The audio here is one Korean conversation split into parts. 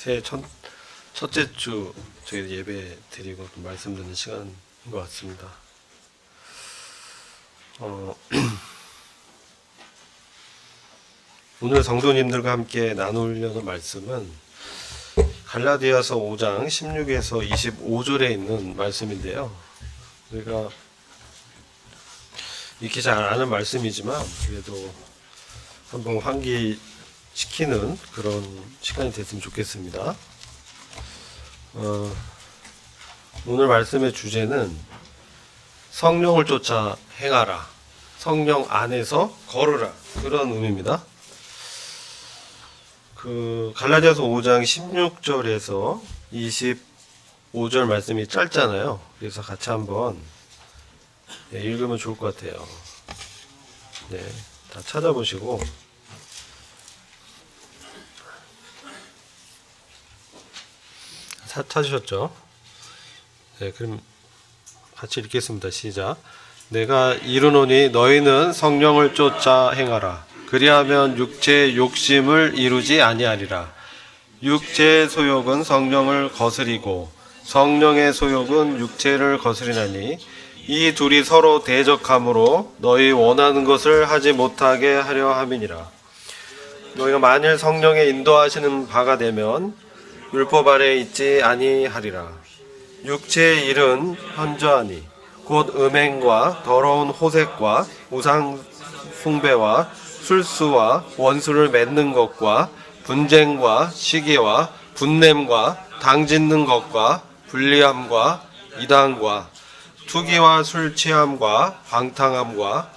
새해 첫째 주 저희 예배 드리고 좀 말씀 듣는 시간인 것 같습니다. 오늘 성도님들과 함께 나누려는 말씀은 갈라디아서 5장 16에서 25절에 있는 말씀인데요. 우리가 익히 잘 아는 말씀이지만 그래도 한번 환기시키는 그런 시간이 됐으면 좋겠습니다. 오늘 말씀의 주제는 성령을 쫓아 행하라, 성령 안에서 걸으라, 그런 의미입니다. 갈라디아서 5장 16절에서 25절 말씀이 짧잖아요. 그래서 같이 한번 읽으면 좋을 것 같아요. 네, 다 찾아보시고 찾으셨죠? 네, 그럼 같이 읽겠습니다. 시작. 내가 이르노니 너희는 성령을 쫓아 행하라. 그리하면 육체의 욕심을 이루지 아니하리라. 육체의 소욕은 성령을 거스리고 성령의 소욕은 육체를 거스리나니 이 둘이 서로 대적함으로 너희 원하는 것을 하지 못하게 하려 함이니라. 너희가 만일 성령의 인도하시는 바가 되면 율법 아래 있지 아니하리라. 육체의 일은 현저하니 곧 음행과 더러운 호색과 우상 숭배와 술수와 원수를 맺는 것과 분쟁과 시기와 분냄과 당짓는 것과 불리함과 이단과 투기와 술 취함과 방탕함과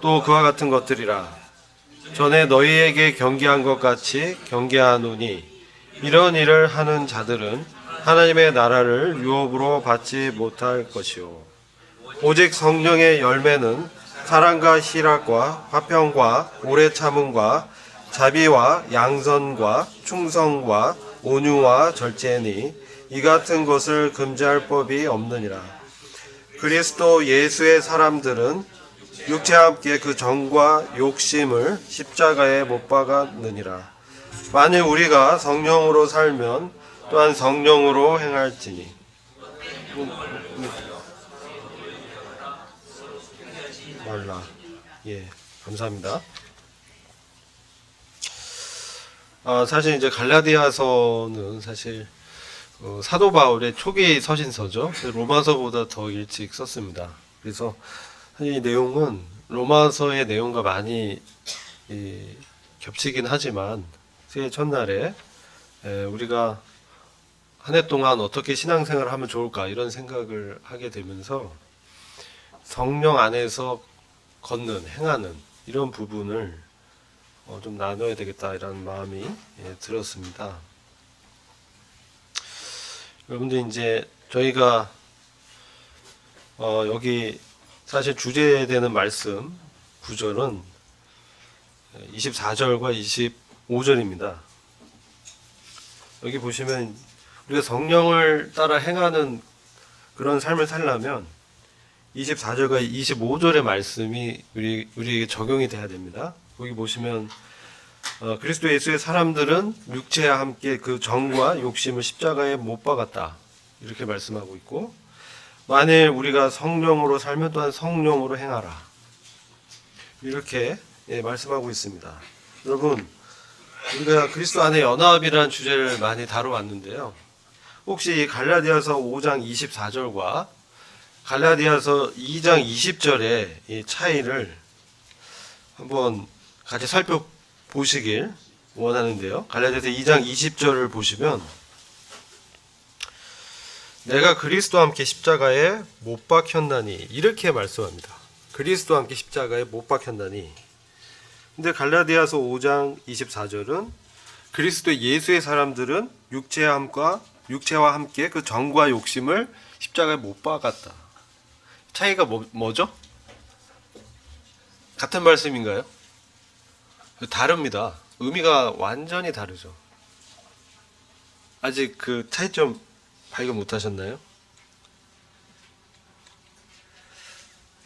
또 그와 같은 것들이라. 전에 너희에게 경계한 것 같이 경계하노니 이런 일을 하는 자들은 하나님의 나라를 유업으로 받지 못할 것이요. 오직 성령의 열매는 사랑과 희락과 화평과 오래 참음과 자비와 양선과 충성과 온유와 절제니 이 같은 것을 금지할 법이 없느니라. 그리스도 예수의 사람들은 육체와 함께 그 정과 욕심을 십자가에 못 박았느니라. 만일 우리가 성령으로 살면 또한 성령으로 행할지니. 말라. 예, 감사합니다. 사실 이제 갈라디아서는 사실 사도 바울의 초기 서신서죠. 로마서보다 더 일찍 썼습니다. 그래서 사실 이 내용은 로마서의 내용과 많이 겹치긴 하지만 새해 첫날에 우리가 한 해 동안 어떻게 신앙생활을 하면 좋을까 이런 생각을 하게 되면서 성령 안에서 걷는, 행하는 이런 부분을 좀 나눠야 되겠다 이런 마음이 들었습니다. 여러분들 이제 저희가 여기 사실 주제되는 말씀 구절은 24절과 25절입니다. 여기 보시면 우리가 성령을 따라 행하는 그런 삶을 살려면 24절과 25절의 말씀이 우리에게 적용이 돼야 됩니다. 거기 보시면 그리스도 예수의 사람들은 육체와 함께 그 정과 욕심을 십자가에 못 박았다 이렇게 말씀하고 있고, 만일 우리가 성령으로 살면 또한 성령으로 행하라 이렇게 말씀하고 있습니다. 여러분, 우리가 그리스도 안에 연합이라는 주제를 많이 다뤄왔는데요. 혹시 갈라디아서 5장 24절과 갈라디아서 2장 20절의 이 차이를 한번 같이 살펴보시길 원하는데요. 갈라디아서 2장 20절을 보시면 내가 그리스도와 함께 십자가에 못 박혔나니 이렇게 말씀합니다. 그리스도와 함께 십자가에 못 박혔나니. 근데 갈라디아서 5장 24절은 그리스도 예수의 사람들은 육체와 함께 그 정과 욕심을 십자가에 못 박았다. 차이가 뭐죠? 같은 말씀인가요? 다릅니다. 의미가 완전히 다르죠. 아직 그 차이점 발견 못 하셨나요?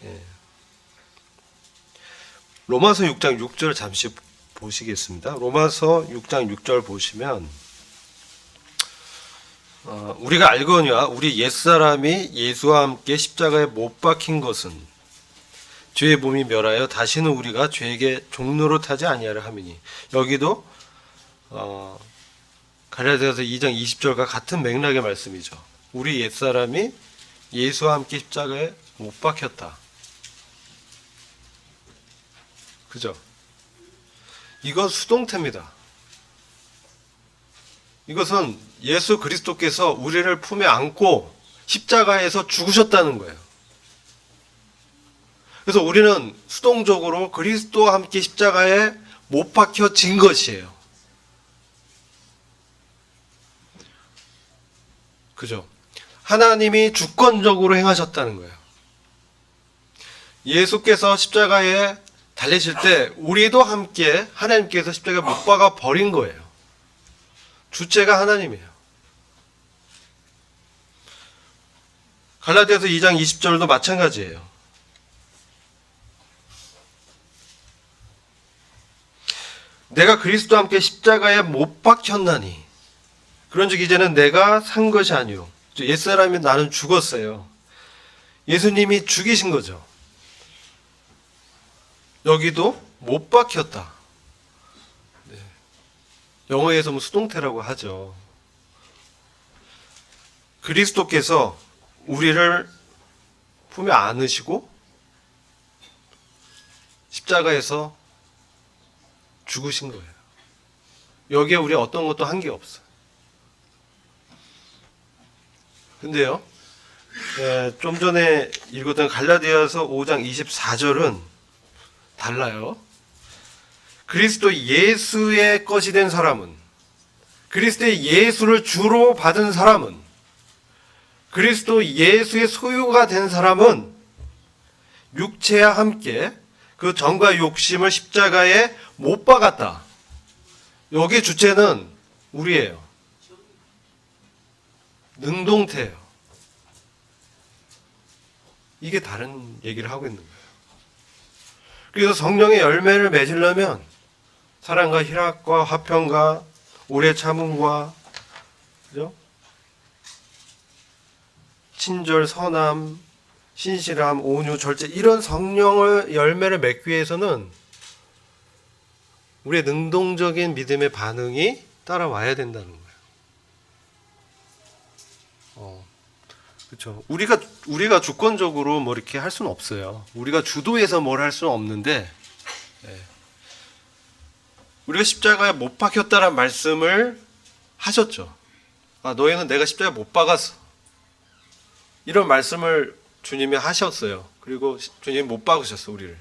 예. 로마서 6장 6절 잠시 보시겠습니다. 로마서 6장 6절 보시면 우리가 알거니와 우리 옛사람이 예수와 함께 십자가에 못 박힌 것은 죄의 몸이 멸하여 다시는 우리가 죄에게 종로로 타지 아니하려 함이니. 여기도 갈라디아서 2장 20절과 같은 맥락의 말씀이죠. 우리 옛사람이 예수와 함께 십자가에 못 박혔다. 그죠? 이건 수동태입니다. 이것은 예수 그리스도께서 우리를 품에 안고 십자가에서 죽으셨다는 거예요. 그래서 우리는 수동적으로 그리스도와 함께 십자가에 못 박혀진 것이에요. 그죠? 하나님이 주권적으로 행하셨다는 거예요. 예수께서 십자가에 달리실 때 우리도 함께 하나님께서 십자가에 못 박아 버린 거예요. 주체가 하나님이에요. 갈라디아서 2장 20절도 마찬가지예요. 내가 그리스도와 함께 십자가에 못 박혔나니 그런즉 이제는 내가 산 것이 아니요 옛사람이 나는 죽었어요. 예수님이 죽이신 거죠. 여기도 못 박혔다. 네. 영어에서 뭐 수동태라고 하죠. 그리스도께서 우리를 품에 안으시고 십자가에서 죽으신 거예요. 여기에 우리 어떤 것도 한 게 없어요. 근데요, 좀 전에 읽었던 갈라디아서 5장 24절은 달라요. 그리스도 예수의 것이 된 사람은, 그리스도의 예수를 주로 받은 사람은, 그리스도 예수의 소유가 된 사람은 육체와 함께 그 정과 욕심을 십자가에 못 박았다. 여기 주체는 우리예요. 능동태예요. 이게 다른 얘기를 하고 있는 거예요. 그래서 성령의 열매를 맺으려면 사랑과 희락과 화평과 오래 참음과 그죠? 친절, 선함, 신실함, 온유, 절제 이런 성령의 열매를 맺기 위해서는 우리의 능동적인 믿음의 반응이 따라와야 된다는 거예요. 그렇죠. 우리가 주권적으로 뭐 이렇게 할 수는 없어요. 우리가 주도해서 뭘 할 수는 없는데, 우리가 십자가에 못 박혔다는 말씀을 하셨죠. 너희는 내가 십자가에 못 박았어. 이런 말씀을 주님이 하셨어요. 그리고 주님이 못 박으셨어, 우리를.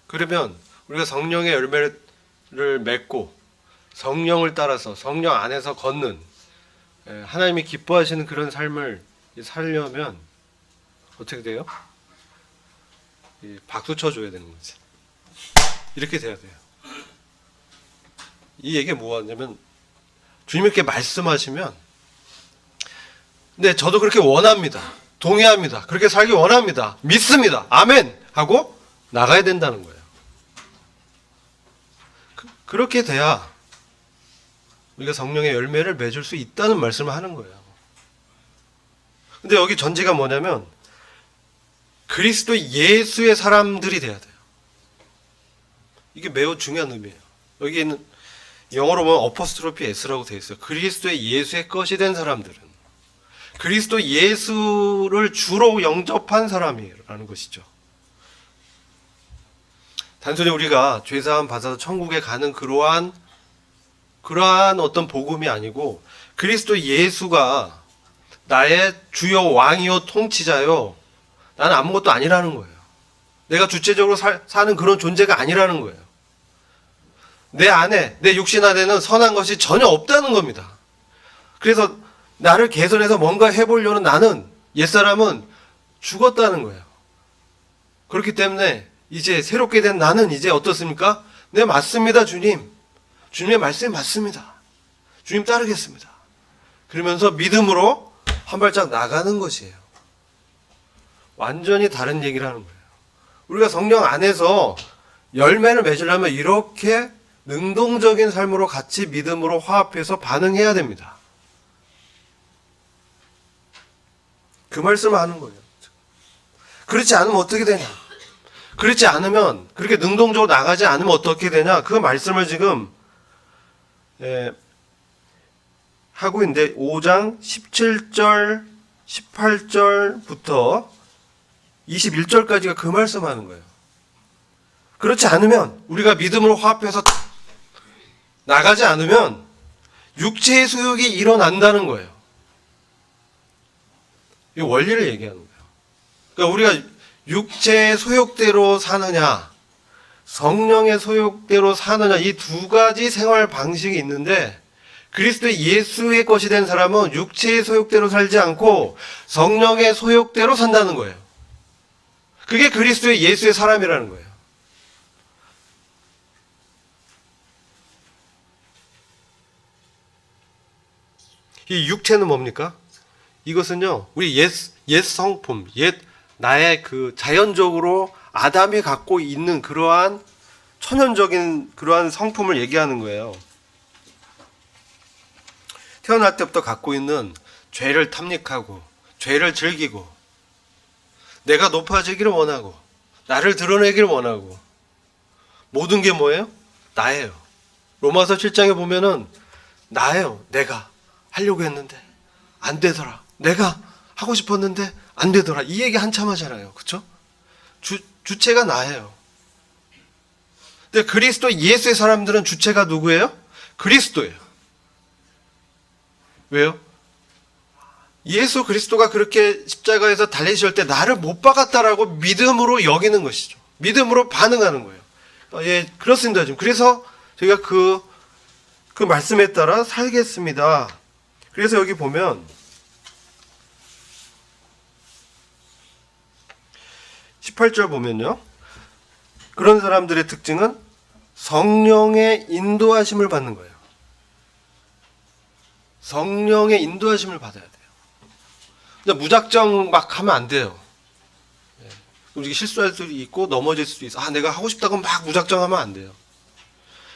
그러면 우리가 성령의 열매를 맺고 성령을 따라서 성령 안에서 걷는 하나님이 기뻐하시는 그런 삶을 살려면 어떻게 돼요? 박수 쳐줘야 되는 거지. 이렇게 돼야 돼요. 이 얘기가 뭐냐면 주님이 이렇게 말씀하시면 네, 저도 그렇게 원합니다. 동의합니다. 그렇게 살기 원합니다. 믿습니다. 아멘! 하고 나가야 된다는 거예요. 그렇게 돼야 우리가 성령의 열매를 맺을 수 있다는 말씀을 하는 거예요. 근데 여기 전제가 뭐냐면 그리스도 예수의 사람들이 돼야 돼요. 이게 매우 중요한 의미예요. 여기는 영어로 보면 어퍼스트로피 S라고 되어 있어요. 그리스도의 예수의 것이 된 사람들은 그리스도 예수를 주로 영접한 사람이라는 것이죠. 단순히 우리가 죄사함 받아서 천국에 가는 그러한 어떤 복음이 아니고 그리스도 예수가 나의 주요 왕이요 통치자요. 나는 아무것도 아니라는 거예요. 내가 주체적으로 사는 그런 존재가 아니라는 거예요. 내 안에, 내 육신 안에는 선한 것이 전혀 없다는 겁니다. 그래서 나를 개선해서 뭔가 해보려는 나는, 옛사람은 죽었다는 거예요. 그렇기 때문에 이제 새롭게 된 나는 이제 어떻습니까? 네, 맞습니다, 주님. 주님의 말씀이 맞습니다. 주님 따르겠습니다. 그러면서 믿음으로 한 발짝 나가는 것이에요. 완전히 다른 얘기를 하는 거예요. 우리가 성령 안에서 열매를 맺으려면 이렇게 능동적인 삶으로 같이 믿음으로 화합해서 반응해야 됩니다. 그 말씀을 하는 거예요. 그렇지 않으면 어떻게 되냐? 그렇지 않으면, 그렇게 능동적으로 나가지 않으면 어떻게 되냐? 그 말씀을 지금 하고 있는데 5장 17절, 18절부터 21절까지가 그 말씀하는 거예요. 그렇지 않으면, 우리가 믿음으로 화합해서 나가지 않으면 육체의 소욕이 일어난다는 거예요. 이 원리를 얘기하는 거예요. 그러니까 우리가 육체의 소욕대로 사느냐, 성령의 소욕대로 사느냐, 이 두 가지 생활 방식이 있는데, 그리스도 예수의 것이 된 사람은 육체의 소욕대로 살지 않고 성령의 소욕대로 산다는 거예요. 그게 그리스도의 예수의 사람이라는 거예요. 이 육체는 뭡니까? 이것은요, 우리 옛 성품, 나의 그 자연적으로 아담이 갖고 있는 그러한 천연적인 그러한 성품을 얘기하는 거예요. 태어날 때부터 갖고 있는 죄를 탐닉하고, 죄를 즐기고, 내가 높아지기를 원하고, 나를 드러내기를 원하고, 모든 게 뭐예요? 나예요. 로마서 7장에 보면은 나예요. 내가 하려고 했는데 안 되더라. 내가 하고 싶었는데 안 되더라. 이 얘기 한참 하잖아요. 그렇죠? 주체가 나예요. 근데 그리스도 예수의 사람들은 주체가 누구예요? 그리스도예요. 왜요? 예수 그리스도가 그렇게 십자가에서 달리실 때 나를 못 박았다라고 믿음으로 여기는 것이죠. 믿음으로 반응하는 거예요. 예, 그렇습니다. 지금 그래서 저희가 그 말씀에 따라 살겠습니다. 그래서 여기 보면 18절 보면요, 그런 사람들의 특징은 성령의 인도하심을 받는 거예요. 성령의 인도하심을 받아야 돼요. 그냥 무작정 막 하면 안 돼요. 우리가 실수할 수도 있고 넘어질 수도 있어. 내가 하고 싶다고 막 무작정 하면 안 돼요.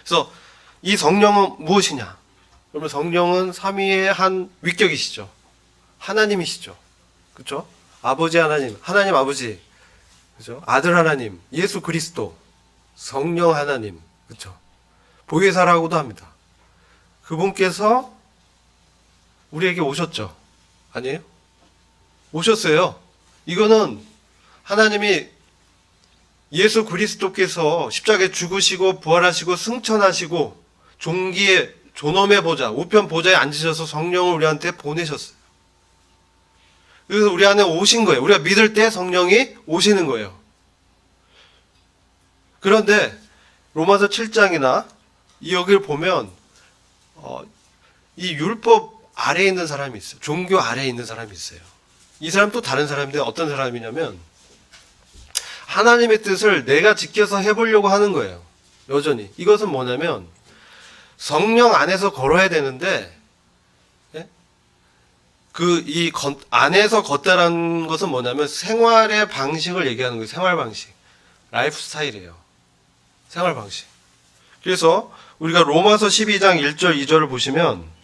그래서 이 성령은 무엇이냐? 그러면 성령은 삼위의 한 위격이시죠. 하나님이시죠. 그렇죠? 아버지 하나님, 하나님 아버지, 그렇죠? 아들 하나님, 예수 그리스도, 성령 하나님, 그렇죠? 보혜사라고도 합니다. 그분께서 우리에게 오셨죠? 아니에요? 오셨어요. 이거는 하나님이 예수 그리스도께서 십자가에 죽으시고 부활하시고 승천하시고 종기의 존엄의 보좌, 우편 보좌에 앉으셔서 성령을 우리한테 보내셨어요. 그래서 우리 안에 오신 거예요. 우리가 믿을 때 성령이 오시는 거예요. 그런데 로마서 7장이나 여기를 보면 이 율법 아래에 있는 사람이 있어요. 종교 아래에 있는 사람이 있어요. 이 사람 또 다른 사람인데 어떤 사람이냐면 하나님의 뜻을 내가 지켜서 해보려고 하는 거예요. 여전히. 이것은 뭐냐면 성령 안에서 걸어야 되는데 이 안에서 걷다라는 것은 뭐냐면 생활의 방식을 얘기하는 거예요. 생활 방식. 라이프 스타일이에요. 생활 방식. 그래서 우리가 로마서 12장 1절 2절을 보시면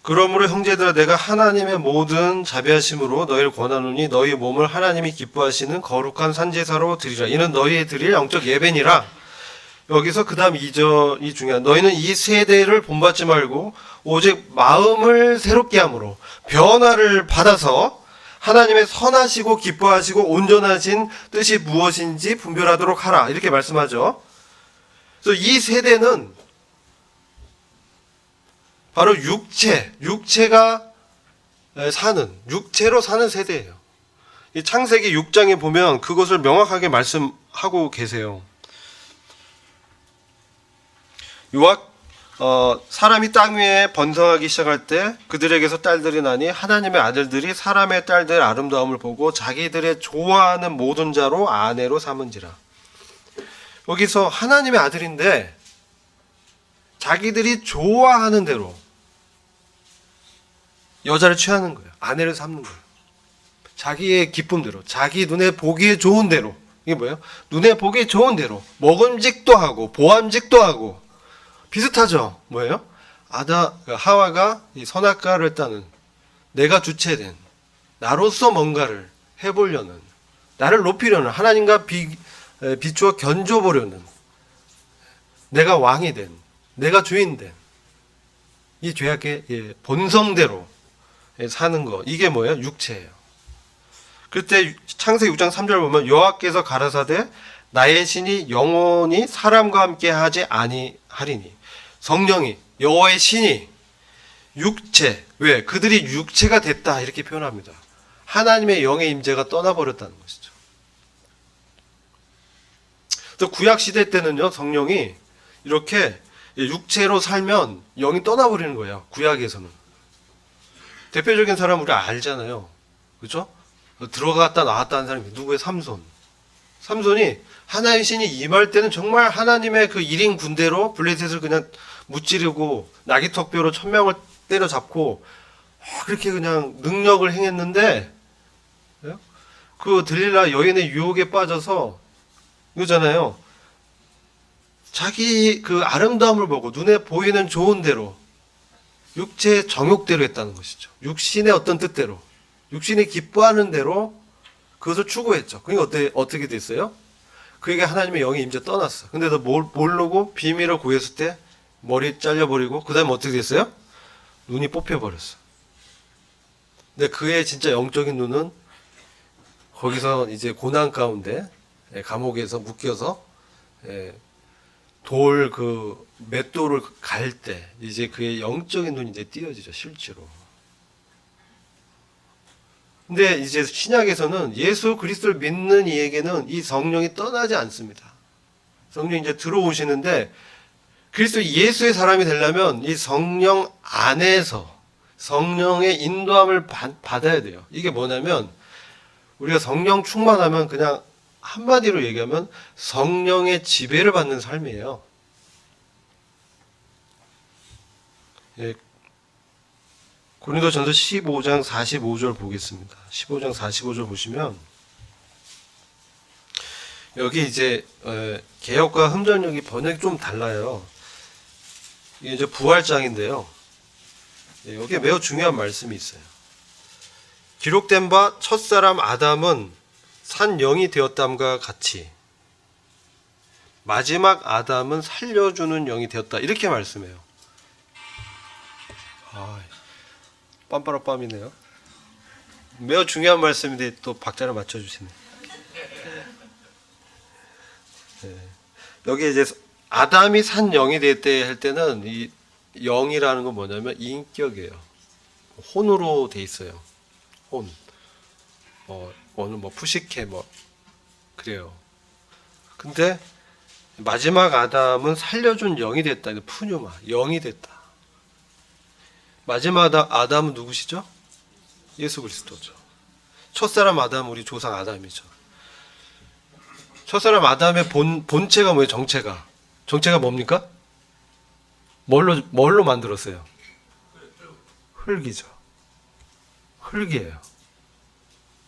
그러므로 형제들아 내가 하나님의 모든 자비하심으로 너희를 권하노니 너희 몸을 하나님이 기뻐하시는 거룩한 산제사로 드리라. 이는 너희의 드릴 영적 예배니라. 여기서 그 다음 2절이 중요한, 너희는 이 세대를 본받지 말고 오직 마음을 새롭게 함으로 변화를 받아서 하나님의 선하시고 기뻐하시고 온전하신 뜻이 무엇인지 분별하도록 하라. 이렇게 말씀하죠. 그래서 이 세대는 바로 육체가 육체로 사는 세대예요. 이 창세기 6장에 보면 그것을 명확하게 말씀하고 계세요. 사람이 땅 위에 번성하기 시작할 때 그들에게서 딸들이 나니 하나님의 아들들이 사람의 딸들의 아름다움을 보고 자기들의 좋아하는 모든 자로 아내로 삼은지라. 여기서 하나님의 아들인데 자기들이 좋아하는 대로 여자를 취하는 거예요. 아내를 삼는 거예요. 자기의 기쁨대로, 자기 눈에 보기에 좋은 대로. 이게 뭐예요? 눈에 보기에 좋은 대로 먹음직도 하고 보암직도 하고 비슷하죠. 뭐예요? 하와가 이 선악과를 따는, 내가 주체된, 나로서 뭔가를 해보려는, 나를 높이려는, 하나님과 비추어 견줘보려는, 내가 왕이 된, 내가 주인 된, 이 죄악의 본성대로 사는 거, 이게 뭐예요? 육체예요. 그때 창세기 6장 3절 보면 여호와께서 가라사대 나의 신이 영원히 사람과 함께 하지 아니하리니, 성령이, 여호와의 신이 육체, 왜? 그들이 육체가 됐다 이렇게 표현합니다. 하나님의 영의 임재가 떠나버렸다는 것이죠. 또 구약 시대 때는요, 성령이 이렇게 육체로 살면 영이 떠나버리는 거예요. 구약에서는. 대표적인 사람 우리 알잖아요. 그렇죠? 들어갔다 나왔다 하는 사람이 누구예요? 삼손이 하나님의 신이 임할 때는 정말 하나님의 그 1인 군대로 블레셋을 그냥 무찌르고 나귀턱뼈로 1000명을 때려잡고 그렇게 그냥 능력을 행했는데, 그 들릴라 여인의 유혹에 빠져서 이거잖아요. 자기 그 아름다움을 보고 눈에 보이는 좋은 대로 육체의 정욕대로 했다는 것이죠. 육신의 어떤 뜻대로, 육신이 기뻐하는 대로 그것을 추구했죠. 그러니까 어떻게 됐어요? 그에게 하나님의 영이 임재 떠났어. 근데 너 모르고 비밀을 구했을 때 머리 잘려버리고, 그 다음에 어떻게 됐어요? 눈이 뽑혀버렸어. 근데 그의 진짜 영적인 눈은 거기서 이제 고난 가운데 감옥에서 묶여서 맷돌을 갈 때 이제 그의 영적인 눈이 이제 띄어지죠, 실제로. 근데 이제 신약에서는 예수 그리스도를 믿는 이에게는 이 성령이 떠나지 않습니다. 성령이 이제 들어오시는데, 그리스도 예수의 사람이 되려면 이 성령 안에서 성령의 인도함을 받아야 돼요. 이게 뭐냐면, 우리가 성령 충만하면 그냥 한마디로 얘기하면 성령의 지배를 받는 삶이에요. 고린도전서 15장 45절 보겠습니다. 15장 45절 보시면 여기 이제 개역과 흠전역이 번역이 좀 달라요. 이게 이제 부활장인데요. 여기에 매우 중요한 말씀이 있어요. 기록된 바 첫사람 아담은 산 영이 되었담과 같이 마지막 아담은 살려주는 영이 되었다, 이렇게 말씀해요. 빰빠라빰이네요. 매우 중요한 말씀인데 또 박자를 맞춰주시네. 여기 이제 아담이 산 영이 됐대 할 때는 이 영이라는 건 뭐냐면 인격이에요. 혼으로 돼 있어요. 혼. 오늘 푸시케 그래요. 근데 마지막 아담은 살려준 영이 됐다. 푸뉴마, 영이 됐다. 마지막 아담은 누구시죠? 예수 그리스도죠. 첫사람 아담, 우리 조상 아담이죠. 첫사람 아담의 본체가 뭐예요? 정체가 뭡니까? 뭘로 만들었어요? 흙이죠. 흙이에요.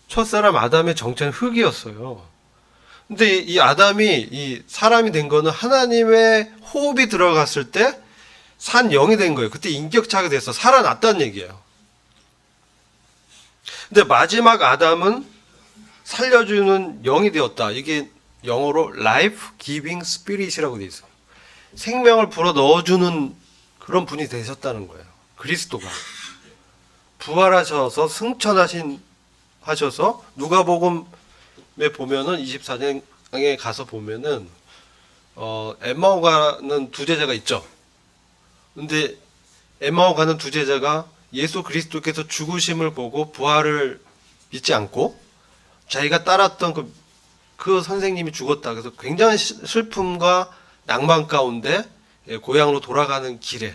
첫사람 아담의 정체는 흙이었어요. 근데 이 아담이 이 사람이 된 거는 하나님의 호흡이 들어갔을 때 산 영이 된 거예요. 그때 인격차가 돼서 살아났다는 얘기예요. 근데 마지막 아담은 살려주는 영이 되었다. 이게 영어로 life giving spirit이라고 되어 있어요. 생명을 불어 넣어주는 그런 분이 되셨다는 거예요. 그리스도가 부활하셔서 하셔서 누가복음에 보면은 24장에 가서 보면은 엠마오 가는 두 제자가 있죠. 근데 엠마오 가는 두 제자가 예수 그리스도께서 죽으심을 보고 부활을 믿지 않고 자기가 따랐던 그 선생님이 죽었다. 그래서 굉장한 슬픔과 낭만 가운데 고향으로 돌아가는 길에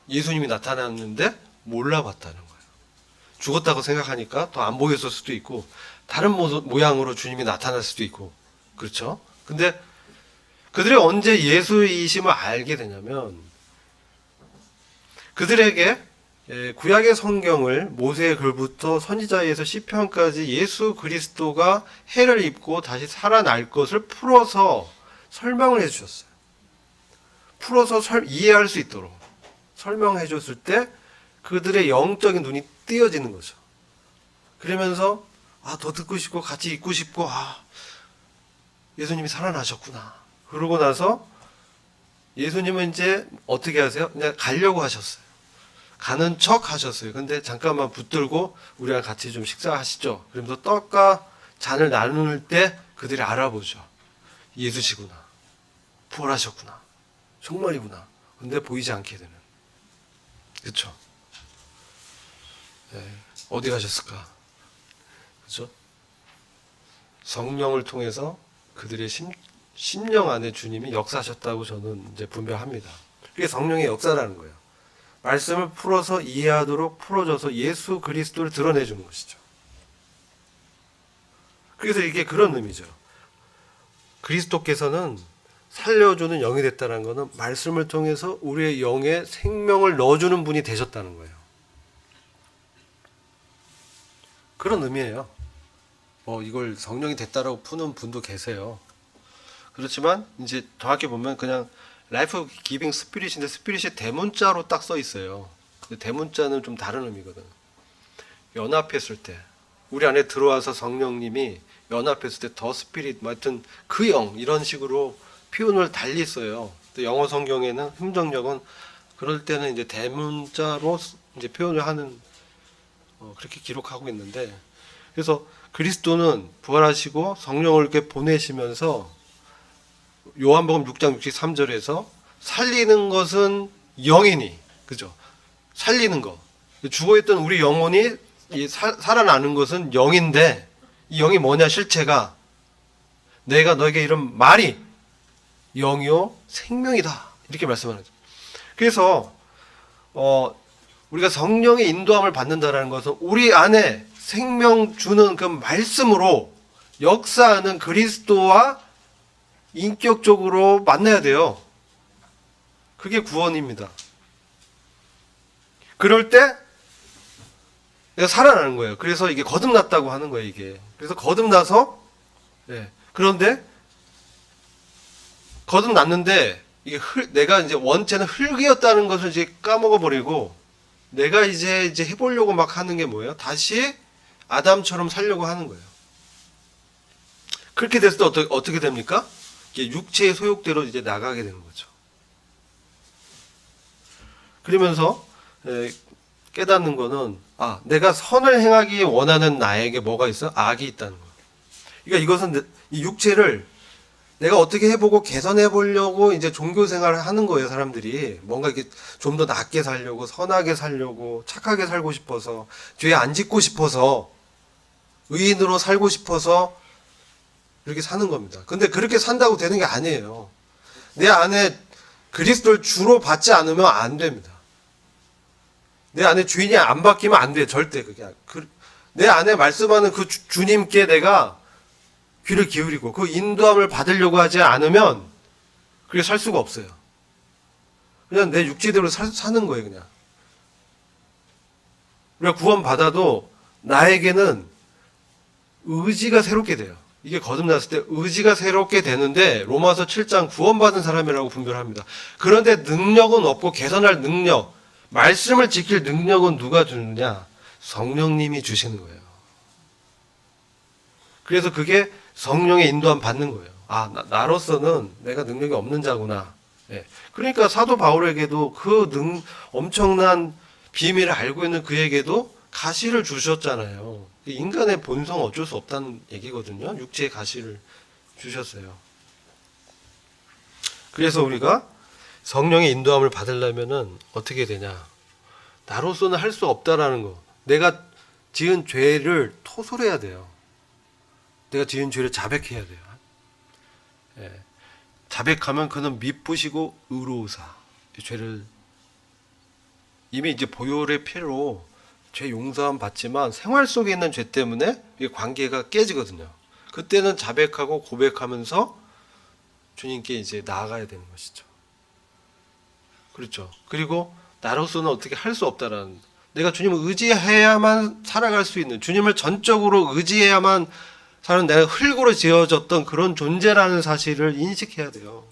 예수님이 나타났는데 몰라봤다는 거예요. 죽었다고 생각하니까 더 안 보였을 수도 있고 다른 모양으로 주님이 나타날 수도 있고, 그렇죠? 근데 그들이 언제 예수이심을 알게 되냐면, 그들에게 구약의 성경을 모세의 글부터 선지자에서 시편까지 예수 그리스도가 해를 입고 다시 살아날 것을 풀어서 설명을 해주셨어요. 풀어서 이해할 수 있도록. 설명해 줬을 때 그들의 영적인 눈이 띄어지는 거죠. 그러면서 더 듣고 싶고 같이 있고 싶고 예수님이 살아나셨구나. 그러고 나서 예수님은 이제 어떻게 하세요? 그냥 가려고 하셨어요. 가는 척 하셨어요. 근데 잠깐만 붙들고 우리랑 같이 좀 식사하시죠. 그러면서 떡과 잔을 나눌 때 그들이 알아보죠. 예수시구나. 부활하셨구나. 정말이구나. 근데 보이지 않게 되는. 그렇죠? 네. 어디 가셨을까? 그렇죠? 성령을 통해서 그들의 심령 안에 주님이 역사하셨다고 저는 이제 분별합니다. 그게 성령의 역사라는 거예요. 말씀을 풀어서 이해하도록 풀어줘서 예수 그리스도를 드러내주는 것이죠. 그래서 이게 그런 의미죠. 그리스도께서는 살려주는 영이 됐다는 것은 말씀을 통해서 우리의 영에 생명을 넣어주는 분이 되셨다는 거예요. 그런 의미예요. 이걸 성령이 됐다라고 푸는 분도 계세요. 그렇지만 이제 정확히 보면 그냥 라이프 기빙 스피릿인데 스피릿이 대문자로 딱 써 있어요. 근데 대문자는 좀 다른 의미거든. 연합했을 때 우리 안에 들어와서 성령님이 연합했을 때 더 스피릿, 하여튼 그 영 이런 식으로 표현을 달리 써요. 또 영어 성경에는 힘정력은 그럴 때는 이제 대문자로 이제 표현을 하는 그렇게 기록하고 있는데, 그래서 그리스도는 부활하시고 성령을 이렇게 보내시면서 요한복음 6장 63절에서 살리는 것은 영이니, 그죠? 살리는 거. 죽어있던 우리 영혼이 살아나는 것은 영인데, 이 영이 뭐냐, 실체가 내가 너에게 이런 말이 영이요 생명이다, 이렇게 말씀하는 거죠. 그래서 우리가 성령의 인도함을 받는다라는 것은 우리 안에 생명 주는 그 말씀으로 역사하는 그리스도와 인격적으로 만나야 돼요. 그게 구원입니다. 그럴 때 내가 살아나는 거예요. 그래서 이게 거듭났다고 하는 거예요, 이게. 그래서 거듭나서, 그런데 거듭났는데 이게 내가 이제 원체는 흙이었다는 것을 이제 까먹어 버리고 내가 이제 해보려고 막 하는 게 뭐예요? 다시 아담처럼 살려고 하는 거예요. 그렇게 됐을 때 어떻게 됩니까? 이게 육체의 소욕대로 이제 나가게 되는 거죠. 그러면서 깨닫는 거는 내가 선을 행하기 원하는 나에게 뭐가 있어? 악이 있다는 거예요. 그러니까 이것은 이 육체를 내가 어떻게 해보고 개선해 보려고 이제 종교 생활을 하는 거예요, 사람들이. 뭔가 이렇게 좀 더 낫게 살려고, 선하게 살려고, 착하게 살고 싶어서, 죄 안 짓고 싶어서, 의인으로 살고 싶어서 이렇게 사는 겁니다. 근데 그렇게 산다고 되는 게 아니에요. 내 안에 그리스도를 주로 받지 않으면 안 됩니다. 내 안에 주인이 안 바뀌면 안 돼, 절대. 내 안에 말씀하는 그 주님께 내가 귀를 기울이고 그 인도함을 받으려고 하지 않으면 그렇게 살 수가 없어요. 그냥 내 육체대로 사는 거예요, 그냥. 우리가 구원 받아도 나에게는 의지가 새롭게 돼요. 이게 거듭났을 때 의지가 새롭게 되는데 로마서 7장 구원받은 사람이라고 분별합니다. 그런데 능력은 없고 개선할 능력, 말씀을 지킬 능력은 누가 주느냐? 성령님이 주시는 거예요. 그래서 그게 성령의 인도함 받는 거예요. 나로서는 내가 능력이 없는 자구나. 그러니까 사도 바울에게도 엄청난 비밀을 알고 있는 그에게도 가시를 주셨잖아요. 인간의 본성 어쩔 수 없다는 얘기거든요. 육체의 가시를 주셨어요. 그래서 우리가 성령의 인도함을 받으려면은 어떻게 되냐? 나로서는 할 수 없다라는 거. 내가 지은 죄를 토설해야 돼요. 내가 지은 죄를 자백해야 돼요. 자백하면 그는 미쁘시고 의로우사. 죄를 이미 이제 보혈의 피로 죄 용서함 받지만 생활 속에 있는 죄 때문에 이 관계가 깨지거든요. 그때는 자백하고 고백하면서 주님께 이제 나아가야 되는 것이죠. 그렇죠. 그리고 나로서는 어떻게 할 수 없다라는, 내가 주님을 의지해야만 살아갈 수 있는, 주님을 전적으로 의지해야만 사는, 내가 흙으로 지어졌던 그런 존재라는 사실을 인식해야 돼요.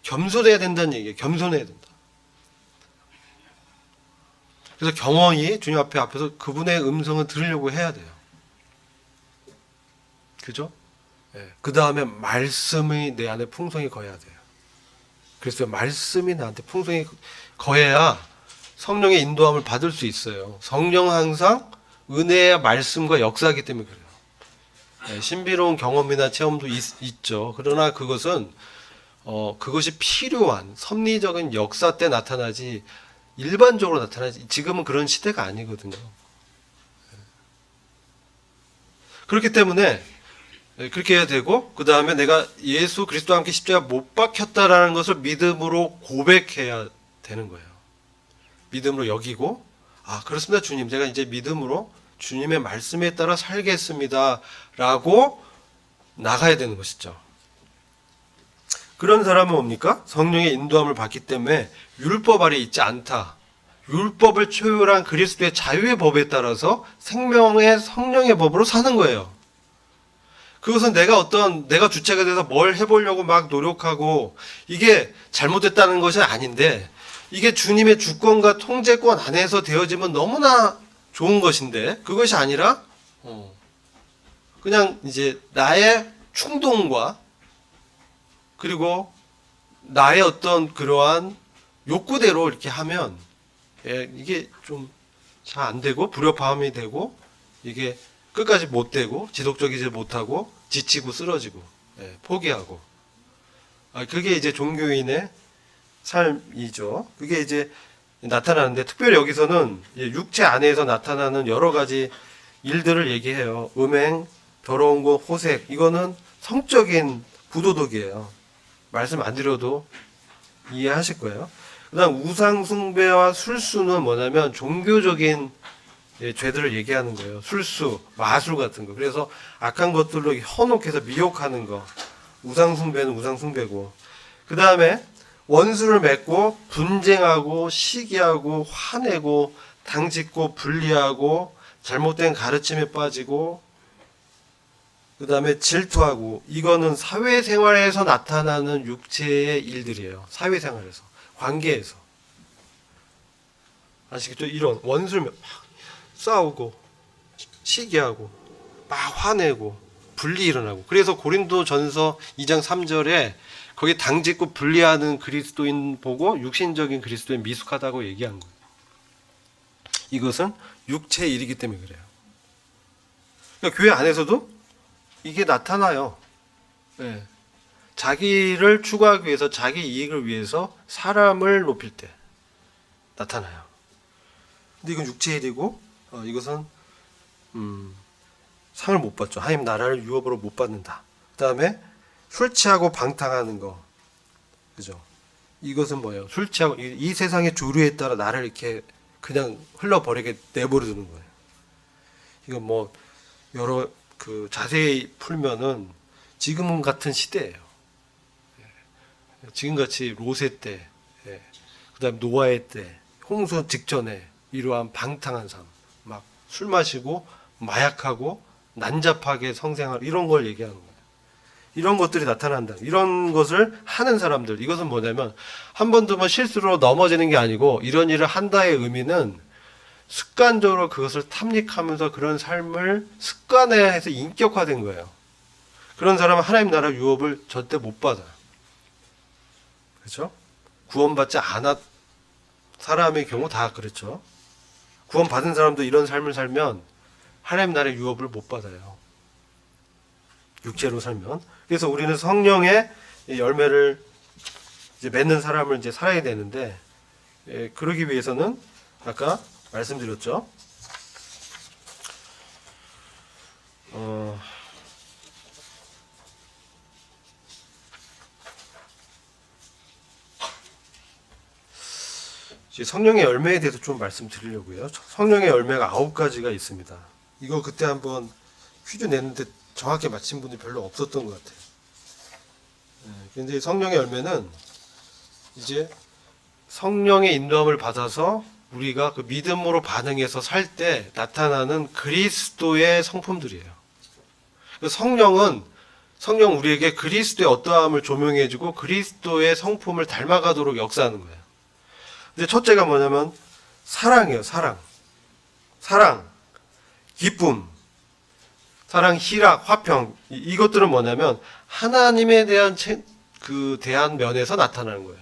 겸손해야 된다는 얘기예요. 겸손해야 된다. 그래서 경험이 주님 앞에서 그분의 음성을 들으려고 해야 돼요. 그죠? 예. 그 다음에 말씀이 내 안에 풍성히 거해야 돼요. 그래서 말씀이 나한테 풍성히 거해야 성령의 인도함을 받을 수 있어요. 성령 항상 은혜의 말씀과 역사하기 때문에 그래요. 예. 신비로운 경험이나 체험도 있죠. 그러나 그것은 그것이 필요한 섭리적인 역사 때 나타나지 일반적으로 나타나지 지금은 그런 시대가 아니거든요. 그렇기 때문에 그렇게 해야 되고 그 다음에 내가 예수 그리스도와 함께 십자가 못 박혔다라는 것을 믿음으로 고백해야 되는 거예요. 믿음으로 여기고 그렇습니다 주님, 제가 이제 믿음으로 주님의 말씀에 따라 살겠습니다 라고 나가야 되는 것이죠. 그런 사람은 뭡니까? 성령의 인도함을 받기 때문에 율법 아래 있지 않다. 율법을 초월한 그리스도의 자유의 법에 따라서 생명의 성령의 법으로 사는 거예요. 그것은 내가 주체가 돼서 뭘 해보려고 막 노력하고 이게 잘못됐다는 것이 아닌데 이게 주님의 주권과 통제권 안에서 되어지면 너무나 좋은 것인데 그것이 아니라 그냥 이제 나의 충동과 그리고 나의 어떤 그러한 욕구대로 이렇게 하면 이게 좀 잘 안 되고 불협화음이 되고 이게 끝까지 못 되고 지속적이지 못하고 지치고 쓰러지고 포기하고 그게 이제 종교인의 삶이죠. 그게 이제 나타나는데 특별히 여기서는 육체 안에서 나타나는 여러 가지 일들을 얘기해요. 음행, 더러운 거, 호색 이거는 성적인 부도덕이에요. 말씀 안 드려도 이해하실 거예요. 그 다음 우상 숭배와 술수는 뭐냐면 종교적인 죄들을 얘기하는 거예요. 술수, 마술 같은 거. 그래서 악한 것들로 현혹해서 미혹하는 거. 우상 숭배는 우상 숭배고. 그 다음에 원수를 맺고 분쟁하고 시기하고 화내고 당짓고 분리하고 잘못된 가르침에 빠지고 그 다음에 질투하고 이거는 사회생활에서 나타나는 육체의 일들이에요. 사회생활에서 관계에서 아시겠죠? 이런 원수를 막 싸우고 시기하고 막 화내고 분리 일어나고 그래서 고린도전서 2장 3절에 거기 당짓고 분리하는 그리스도인 보고 육신적인 그리스도인 미숙하다고 얘기한 거예요. 이것은 육체의 일이기 때문에 그래요. 그러니까 교회 안에서도 이게 나타나요. 네. 자기를 추구하기 위해서 자기 이익을 위해서 사람을 높일 때 나타나요. 근데 이건 육체의 일이고 이것은 상을 못 받죠. 하나님 나라를 유업으로 못 받는다. 그 다음에 술 취하고 방탕하는 거, 그죠? 이것은 뭐예요? 술 취하고 이 세상의 조류에 따라 나를 이렇게 그냥 흘러버리게 내버려두는 거예요. 이건 뭐 여러 자세히 풀면은 지금 같은 시대예요. 지금같이 로세 때, 그다음 노아의 때, 홍수 직전에 이러한 방탕한 삶, 막 술 마시고 마약하고 난잡하게 성생활 이런 걸 얘기하는 거예요. 이런 것들이 나타난다. 이런 것을 하는 사람들, 이것은 뭐냐면 한 번 두 번 실수로 넘어지는 게 아니고 이런 일을 한다의 의미는 습관적으로 그것을 탐닉하면서 그런 삶을 습관화해서 인격화된 거예요. 그런 사람은 하나님 나라 유업을 절대 못 받아요. 그렇죠? 구원받지 않았 사람의 경우 다 그렇죠. 구원받은 사람도 이런 삶을 살면 하나님 나라의 유업을 못 받아요. 육체로 살면. 그래서 우리는 성령의 열매를 이제 맺는 사람을 이제 살아야 되는데, 그러기 위해서는 아까 말씀드렸죠. 성령의 열매에 대해서 좀 말씀드리려고요. 성령의 열매가 9가지가 있습니다. 이거 그때 한번 퀴즈 냈는데 정확히 맞힌 분이 별로 없었던 것 같아요. 근데 성령의 열매는 이제 성령의 인도함을 받아서 우리가 그 믿음으로 반응해서 살 때 나타나는 그리스도의 성품들이에요. 성령 우리에게 그리스도의 어떠함을 조명해주고 그리스도의 성품을 닮아가도록 역사하는 거예요. 근데 첫째가 뭐냐면 사랑이에요. 사랑, 기쁨, 사랑, 희락, 화평. 이것들은 뭐냐면 하나님에 대한 대한 면에서 나타나는 거예요.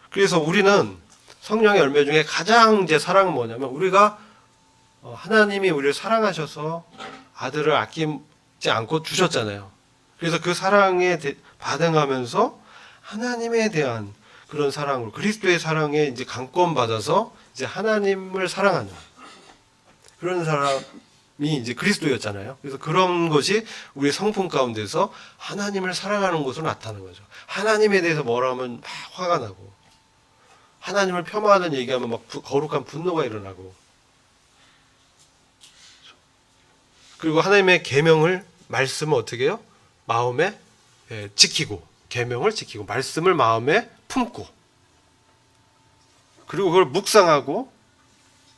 그래서 우리는 성령의 열매 중에 가장 이제 사랑은 뭐냐면 우리가 하나님이 우리를 사랑하셔서 아들을 아끼지 않고 주셨잖아요. 그래서 그 사랑에 반응하면서 하나님에 대한 그런 사랑으로 그리스도의 사랑에 이제 강권받아서 이제 하나님을 사랑하는 그런 사람이 이제 그리스도였잖아요. 그래서 그런 것이 우리 성품 가운데서 하나님을 사랑하는 것으로 나타나는 거죠. 하나님에 대해서 뭐라 하면 막 화가 나고 하나님을 폄하하는 얘기하면 막 거룩한 분노가 일어나고 그리고 하나님의 계명을 말씀을 어떻게 해요? 마음에 지키고 계명을 지키고 말씀을 마음에 품고 그리고 그걸 묵상하고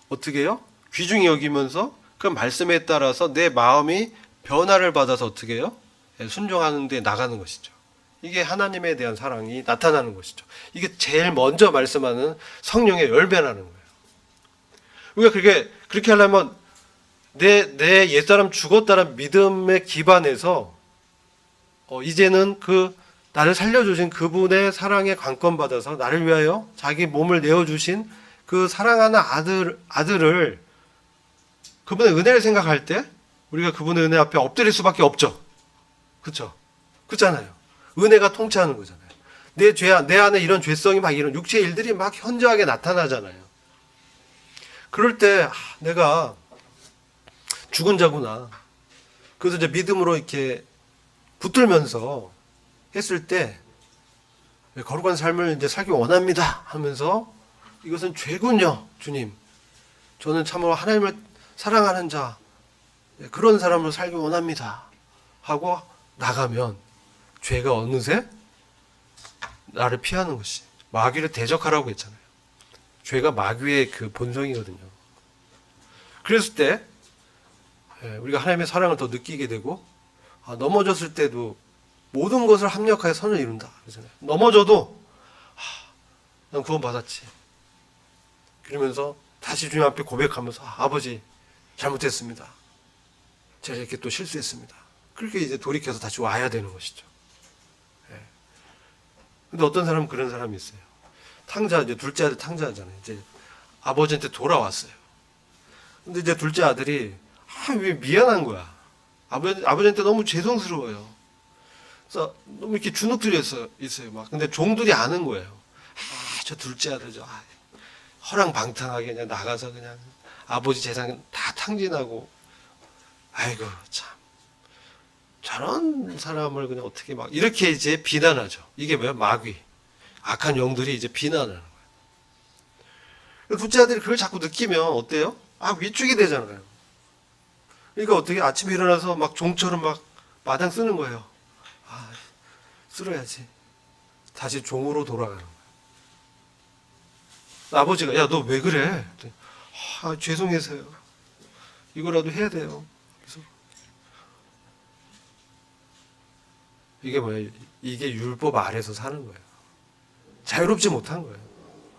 어떻게 해요? 귀중히 여기면서 그 말씀에 따라서 내 마음이 변화를 받아서 어떻게 해요? 순종하는 데 나가는 것이죠. 이게 하나님에 대한 사랑이 나타나는 것이죠. 이게 제일 먼저 말씀하는 성령의 열매라는 거예요. 우리가 그렇게 하려면 내 옛사람 죽었다는 믿음에 기반해서 이제는 나를 살려주신 그분의 사랑에 관건받아서 나를 위하여 자기 몸을 내어주신 그 사랑하는 아들을 그분의 은혜를 생각할 때 우리가 그분의 은혜 앞에 엎드릴 수밖에 없죠. 그렇죠? 그렇잖아요. 은혜가 통치하는 거잖아요. 내 안에 이런 죄성이 막 이런 육체의 일들이 막 현저하게 나타나잖아요. 그럴 때 내가 죽은 자구나. 그래서 이제 믿음으로 이렇게 붙들면서 했을 때 거룩한 삶을 이제 살기 원합니다 하면서 이것은 죄군요, 주님. 저는 참으로 하나님을 사랑하는 자 그런 사람으로 살기 원합니다 하고 나가면 죄가 어느새 나를 피하는 것이 마귀를 대적하라고 했잖아요. 죄가 마귀의 그 본성이거든요. 그랬을 때 우리가 하나님의 사랑을 더 느끼게 되고 넘어졌을 때도 모든 것을 합력하여 선을 이룬다 그러잖아요. 넘어져도 난 구원받았지. 그러면서 다시 주님 앞에 고백하면서 아버지 잘못했습니다. 제가 이렇게 또 실수했습니다. 그렇게 이제 돌이켜서 다시 와야 되는 것이죠. 근데 어떤 사람은 그런 사람이 있어요. 이제 둘째 아들 탕자잖아요. 이제 아버지한테 돌아왔어요. 근데 이제 둘째 아들이 왜 미안한 거야. 아버지한테 너무 죄송스러워요. 그래서 너무 이렇게 주눅들여 있어요. 막. 근데 종들이 아는 거예요. 저 둘째 아들 허랑방탕하게 그냥 나가서 그냥 아버지 재산 다 탕진하고 아이고 참 저런 사람을 그냥 어떻게 막 이렇게 이제 비난하죠. 이게 뭐야? 마귀. 악한 영들이 이제 비난하는 거예요. 둘째 아들이 그걸 자꾸 느끼면 어때요? 위축이 되잖아요. 그러니까 어떻게 아침에 일어나서 막 종처럼 막 마당 쓰는 거예요. 쓸어야지. 다시 종으로 돌아가는 거예요. 아버지가 야, 너 왜 그래? 죄송해서요. 이거라도 해야 돼요. 그래서 이게 뭐예요? 이게 율법 아래서 사는 거예요. 자유롭지 못한 거예요.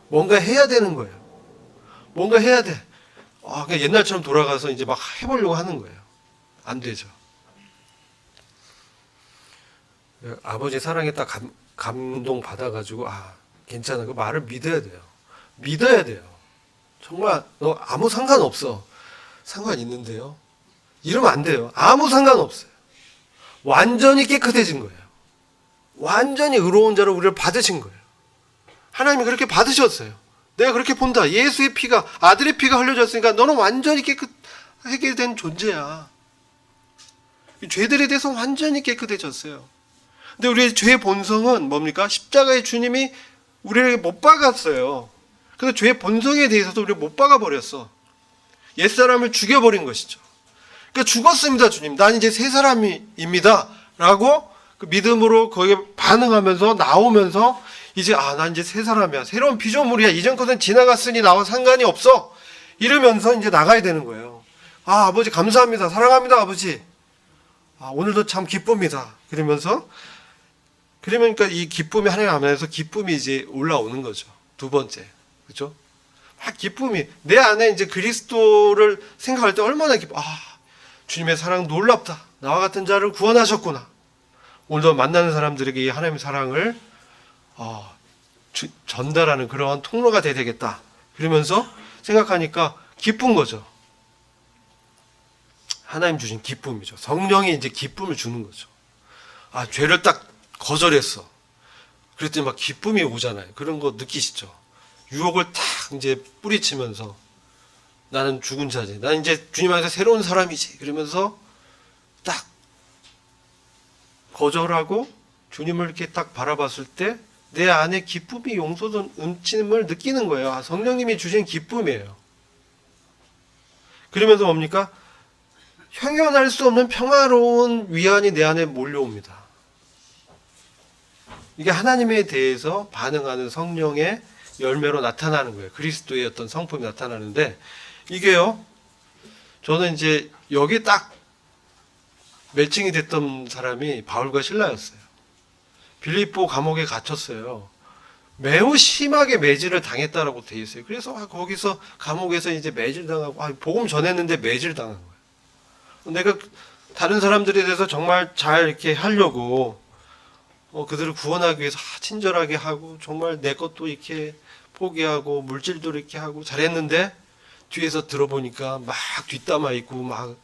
뭔가 해야 되는 거예요. 뭔가 해야 돼. 그냥 옛날처럼 돌아가서 이제 막 해보려고 하는 거예요. 안 되죠. 아버지 사랑에 딱 감동 받아가지고 괜찮아. 그 말을 믿어야 돼요. 믿어야 돼요. 정말 너 아무 상관없어. 상관 있는데요. 이러면 안 돼요. 아무 상관없어요. 완전히 깨끗해진 거예요. 완전히 의로운 자로 우리를 받으신 거예요. 하나님이 그렇게 받으셨어요. 내가 그렇게 본다. 예수의 피가 아들의 피가 흘려졌으니까 너는 완전히 깨끗하게 된 존재야. 죄들에 대해서 완전히 깨끗해졌어요. 근데 우리의 죄의 본성은 뭡니까? 십자가의 주님이 우리를 못 박았어요. 그래서 죄의 본성에 대해서도 우리를 못 박아버렸어. 옛사람을 죽여버린 것이죠. 그러니까 죽었습니다, 주님. 난 이제 새 사람입니다. 라고 그 믿음으로 거기에 반응하면서 나오면서 이제 난 이제 새 사람이야. 새로운 피조물이야. 이전 것은 지나갔으니 나와 상관이 없어. 이러면서 이제 나가야 되는 거예요. 아버지 감사합니다. 사랑합니다, 아버지. 오늘도 참 기쁩니다. 그러니까 이 기쁨이 하나님 안에서 기쁨이 이제 올라오는 거죠. 두 번째. 그렇죠? 기쁨이 내 안에 이제 그리스도를 생각할 때 얼마나 기뻐. 주님의 사랑 놀랍다. 나와 같은 자를 구원하셨구나. 오늘도 만나는 사람들에게 이 하나님의 사랑을 전달하는 그러한 통로가 돼야 되겠다. 그러면서 생각하니까 기쁜 거죠. 하나님 주신 기쁨이죠. 성령이 이제 기쁨을 주는 거죠. 죄를 딱 거절했어. 그랬더니 막 기쁨이 오잖아요. 그런 거 느끼시죠? 유혹을 탁 이제 뿌리치면서 나는 죽은 자지. 나는 이제 주님 안에서 새로운 사람이지. 그러면서 딱 거절하고 주님을 이렇게 딱 바라봤을 때 내 안에 기쁨이 용솟은 음침을 느끼는 거예요. 성령님이 주신 기쁨이에요. 그러면서 뭡니까? 형용할 수 없는 평화로운 위안이 내 안에 몰려옵니다. 이게 하나님에 대해서 반응하는 성령의 열매로 나타나는 거예요. 그리스도의 어떤 성품이 나타나는데, 이게요, 저는 이제 여기 딱 매칭이 됐던 사람이 바울과 실라였어요. 빌립보 감옥에 gat혔어요. 매우 심하게 매질을 당했다라고 돼 있어요. 그래서 거기서 감옥에서 이제 매질당하고, 복음 전했는데 매질당한 거예요. 내가 다른 사람들에 대해서 정말 잘 이렇게 하려고, 그들을 구원하기 위해서 친절하게 하고, 정말 내 것도 이렇게 포기하고, 물질도 이렇게 하고 잘했는데, 뒤에서 들어보니까 막 뒷담화 있고, 막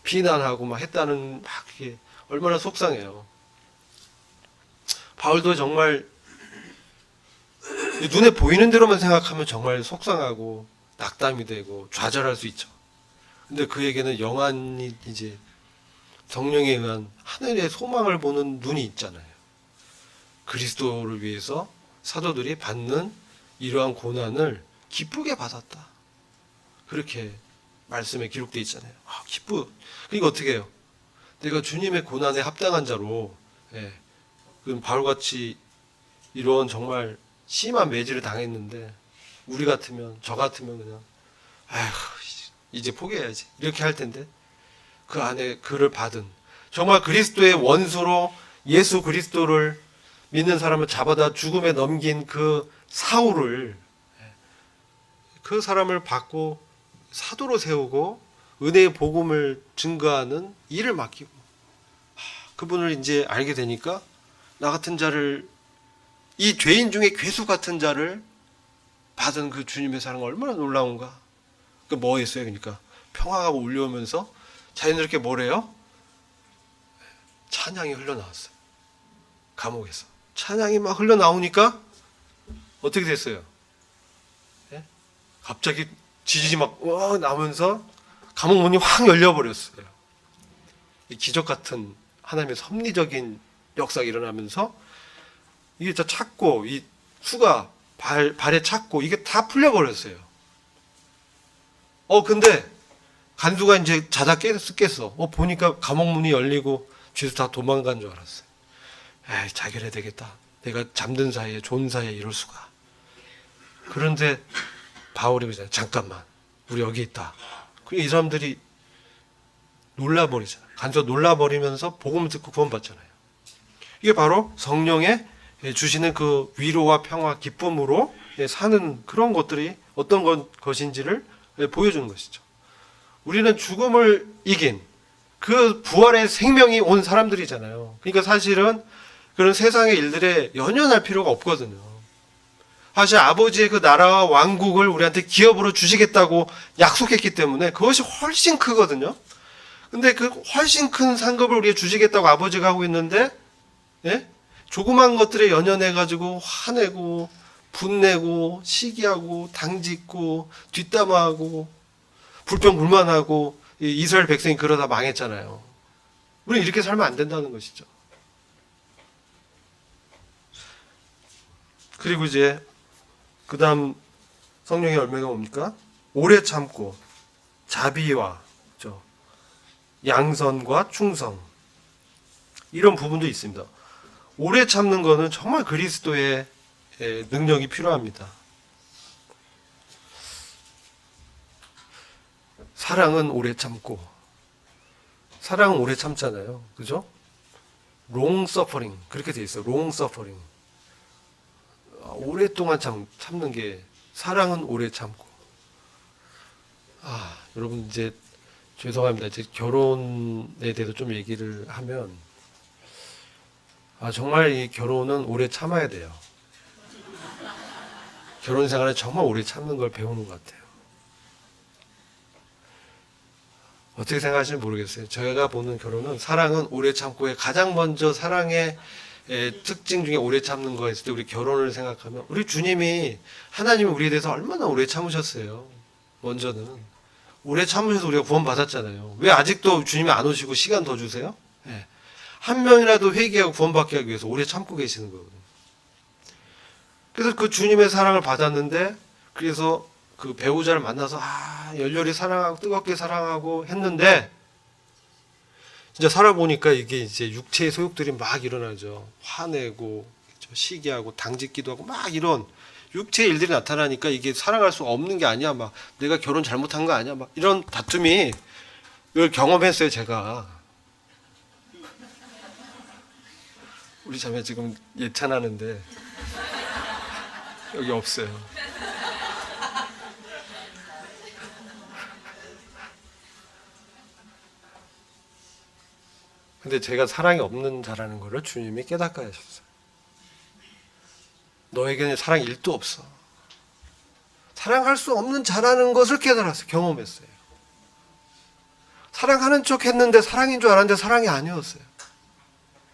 비난하고, 막 했다는, 막 이게 얼마나 속상해요. 바울도 정말 눈에 보이는 대로만 생각하면 정말 속상하고 낙담이 되고 좌절할 수 있죠. 근데 그에게는 영안이 이제 성령에 의한 하늘의 소망을 보는 눈이 있잖아요. 그리스도를 위해서 사도들이 받는 이러한 고난을 기쁘게 받았다. 그렇게 말씀에 기록되어 있잖아요. 그러니까 어떻게 해요? 내가 주님의 고난에 합당한 자로, 그럼 바울같이 이런 정말 심한 매질을 당했는데, 우리 같으면, 저 같으면 그냥, 이제 포기해야지. 이렇게 할 텐데, 그 안에 그를 받은, 정말 그리스도의 원수로 예수 그리스도를 믿는 사람을 잡아다 죽음에 넘긴 그 사울을, 그 사람을 받고 사도로 세우고 은혜의 복음을 증거하는 일을 맡기고, 그분을 이제 알게 되니까 나 같은 자를, 이 죄인 중에 괴수 같은 자를 받은 그 주님의 사랑이 얼마나 놀라운가. 뭐 했어요? 그러니까 평화가 울려오면서 자연스럽게 뭐래요? 찬양이 흘러나왔어요. 감옥에서 찬양이 막 흘러나오니까 어떻게 됐어요? 갑자기 지진이 막 나면서 감옥 문이 확 열려버렸어요. 이 기적 같은 하나님의 섭리적인 역사가 일어나면서 이게 다 찼고, 이 수가 발에 찼고, 이게 다 풀려버렸어요. 근데 간수가 이제 자다 깼어. 보니까 감옥 문이 열리고 죄수 다 도망간 줄 알았어요. 자결해야 되겠다. 내가 잠든 사이에, 존 사이에 이럴 수가. 그런데 바울이 그러잖아요. 잠깐만, 우리 여기 있다. 이 사람들이 놀라버리잖아요. 간수가 놀라버리면서 복음을 듣고 구원받잖아요. 이게 바로 성령의 주시는 그 위로와 평화, 기쁨으로 사는 그런 것들이 어떤 것인지를 보여주는 것이죠. 우리는 죽음을 이긴 그 부활의 생명이 온 사람들이잖아요. 그러니까 사실은 그런 세상의 일들에 연연할 필요가 없거든요. 사실 아버지의 그 나라와 왕국을 우리한테 기업으로 주시겠다고 약속했기 때문에 그것이 훨씬 크거든요. 근데 그 훨씬 큰 상급을 우리가 주시겠다고 아버지가 하고 있는데, 조그만 것들에 연연해가지고 화내고 분내고 시기하고 당짓고 뒷담화하고 불평불만하고 이스라엘 백성이 그러다 망했잖아요. 우리는 이렇게 살면 안 된다는 것이죠. 그리고 이제 그 다음 성령의 열매가 뭡니까? 오래 참고 자비와 양선과 충성, 이런 부분도 있습니다. 오래 참는 것은 정말 그리스도의 능력이 필요합니다. 사랑은 오래 참고, 사랑은 오래 참잖아요. 그죠? long suffering, 그렇게 돼 있어요. long suffering. 오랫동안 참는 게, 사랑은 오래 참고. 여러분 이제 죄송합니다. 이제 결혼에 대해서 좀 얘기를 하면 정말 이 결혼은 오래 참아야 돼요. 결혼 생활에 정말 오래 참는 걸 배우는 것 같아요. 어떻게 생각하시는지 모르겠어요. 제가 보는 결혼은 사랑은 오래 참고의 가장 먼저 사랑의 특징 중에 오래 참는 거 했을 때 우리 결혼을 생각하면 우리 주님이 하나님이 우리에 대해서 얼마나 오래 참으셨어요. 먼저는 오래 참으셔서 우리가 구원 받았잖아요. 왜 아직도 주님이 안 오시고 시간 더 주세요? 네. 한 명이라도 회개하고 구원받게 하기 위해서 오래 참고 계시는 거거든요. 그래서 그 주님의 사랑을 받았는데 그래서 그 배우자를 만나서 열렬히 사랑하고 뜨겁게 사랑하고 했는데 진짜 살아보니까 이게 이제 육체의 소욕들이 막 일어나죠. 화내고 시기하고 당짓기도 하고 막 이런 육체의 일들이 나타나니까 이게 사랑할 수 없는 게 아니야. 막 내가 결혼 잘못한 거 아니야. 막 이런 다툼이 이걸 경험했어요. 제가. 우리 자매 지금 예찬하는데 여기 없어요. 근데 제가 사랑이 없는 자라는 것을 주님이 깨닫게 하셨어요. 너에게는 사랑이 1도 없어. 사랑할 수 없는 자라는 것을 깨달았어요. 경험했어요. 사랑하는 척 했는데 사랑인 줄 알았는데 사랑이 아니었어요.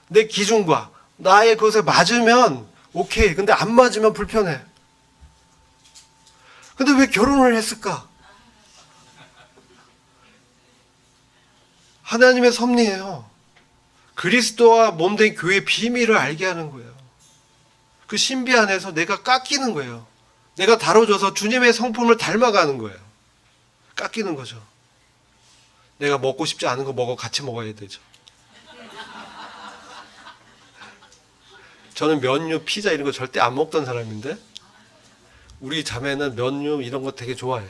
내 기준과 나의 것에 맞으면 오케이. 근데 안 맞으면 불편해. 근데 왜 결혼을 했을까? 하나님의 섭리예요. 그리스도와 몸된 교회의 비밀을 알게 하는 거예요. 그 신비 안에서 내가 깎이는 거예요. 내가 다뤄져서 주님의 성품을 닮아가는 거예요. 깎이는 거죠. 내가 먹고 싶지 않은 거 같이 먹어야 되죠. 저는 면류, 피자 이런 거 절대 안 먹던 사람인데 우리 자매는 면류 이런 거 되게 좋아해요.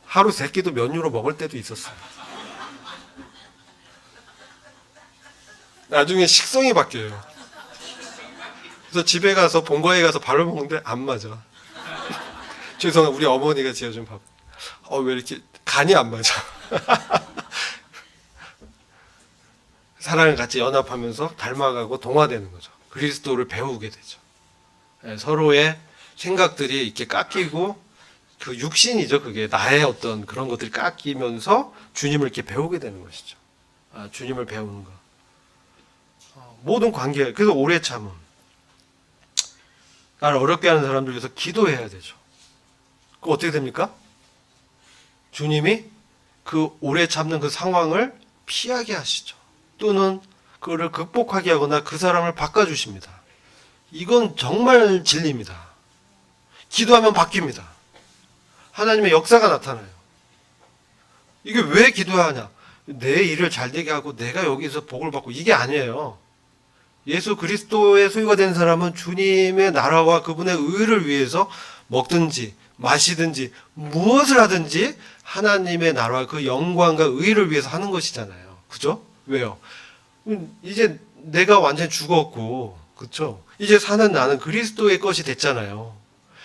하루 3끼도 면류로 먹을 때도 있었어요. 나중에 식성이 바뀌어요. 그래서 집에 가서 본가에 가서 밥을 먹는데 안 맞아. 죄송해요. 우리 어머니가 지어준 밥. 왜 이렇게 간이 안 맞아. 사랑을 같이 연합하면서 닮아가고 동화되는 거죠. 그리스도를 배우게 되죠. 서로의 생각들이 이렇게 깎이고 그 육신이죠. 그게 나의 어떤 그런 것들이 깎이면서 주님을 이렇게 배우게 되는 것이죠. 주님을 배우는 거. 모든 관계, 그래서 오래 참음. 나를 어렵게 하는 사람들 위해서 기도해야 되죠. 그 어떻게 됩니까? 주님이 그 오래 참는 그 상황을 피하게 하시죠. 또는 그거를 극복하게 하거나 그 사람을 바꿔주십니다. 이건 정말 진리입니다. 기도하면 바뀝니다. 하나님의 역사가 나타나요. 이게 왜 기도해야 하냐? 내 일을 잘 되게 하고 내가 여기서 복을 받고 이게 아니에요. 예수 그리스도의 소유가 된 사람은 주님의 나라와 그분의 의를 위해서 먹든지 마시든지 무엇을 하든지 하나님의 나라와 그 영광과 의를 위해서 하는 것이잖아요. 그죠? 왜요? 이제 내가 완전히 죽었고, 그렇죠? 이제 사는 나는 그리스도의 것이 됐잖아요.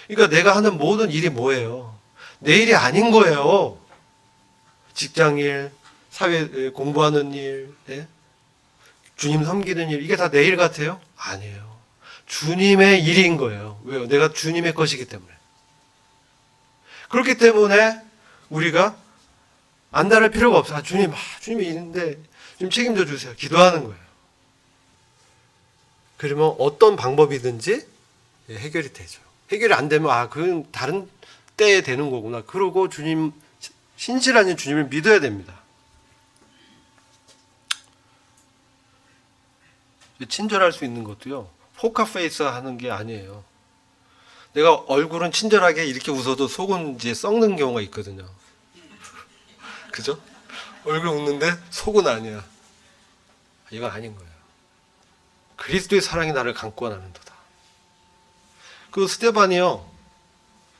그러니까 내가 하는 모든 일이 뭐예요? 내 일이 아닌 거예요. 직장일, 사회 공부하는 일, 주님 섬기는 일, 이게 다 내 일 같아요? 아니에요. 주님의 일인 거예요. 왜요? 내가 주님의 것이기 때문에. 그렇기 때문에 우리가 안달할 필요가 없어요. 주님이 있는데 좀 책임져 주세요. 기도하는 거예요. 그러면 어떤 방법이든지 해결이 되죠. 해결이 안 되면 그건 다른 때에 되는 거구나. 그러고 신실한 주님을 믿어야 됩니다. 친절할 수 있는 것도요. 포카페이스 하는 게 아니에요. 내가 얼굴은 친절하게 이렇게 웃어도 속은 이제 썩는 경우가 있거든요. 그죠? 얼굴 웃는데 속은 아니야. 이건 아닌 거예요. 그리스도의 사랑이 나를 감고 나는도다. 그 스데반이요.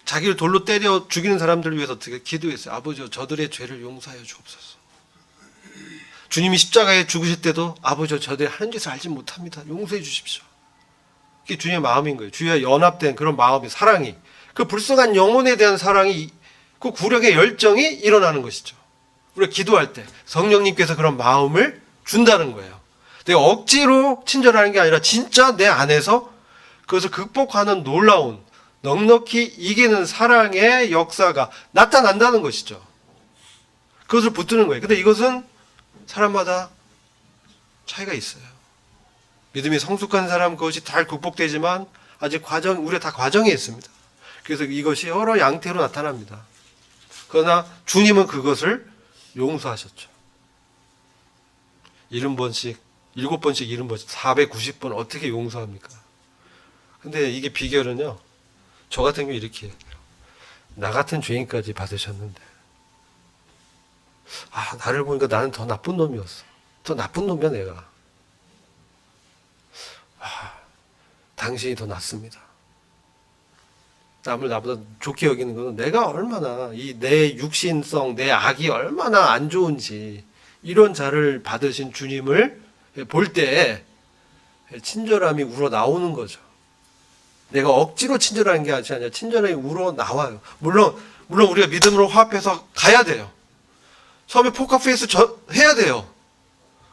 자기를 돌로 때려 죽이는 사람들을 위해서 어떻게 기도했어요. 아버지여 저들의 죄를 용서하여 주옵소서. 주님이 십자가에 죽으실 때도 아버지여 저들이 하는 짓을 알지 못합니다. 용서해 주십시오. 그게 주님의 마음인 거예요. 주님과 연합된 그런 마음이 사랑이 그 불쌍한 영혼에 대한 사랑이 그 구력의 열정이 일어나는 것이죠. 우리가 기도할 때 성령님께서 그런 마음을 준다는 거예요. 내가 억지로 친절하는 게 아니라 진짜 내 안에서 그것을 극복하는 놀라운 넉넉히 이기는 사랑의 역사가 나타난다는 것이죠. 그것을 붙드는 거예요. 근데 이것은 사람마다 차이가 있어요. 믿음이 성숙한 사람 그것이 잘 극복되지만 아직 우리가 다 과정에 있습니다. 그래서 이것이 여러 양태로 나타납니다. 그러나 주님은 그것을 용서하셨죠. 70번씩 70번씩 490번 어떻게 용서합니까? 근데 이게 비결은요, 저 같은 경우 이렇게 해요. 나 같은 죄인까지 받으셨는데, 나를 보니까 나는 더 나쁜 놈이었어. 더 나쁜 놈이야 내가. 당신이 더 낫습니다. 남을 나보다 좋게 여기는 것은 내가 얼마나 내 육신성, 내 악이 얼마나 안 좋은지, 이런 자를 받으신 주님을 볼 때 친절함이 우러나오는 거죠. 내가 억지로 친절한 게 아니라 친절함이 우러나와요. 물론 우리가 믿음으로 화합해서 가야 돼요. 처음에 포커페이스 해야 돼요.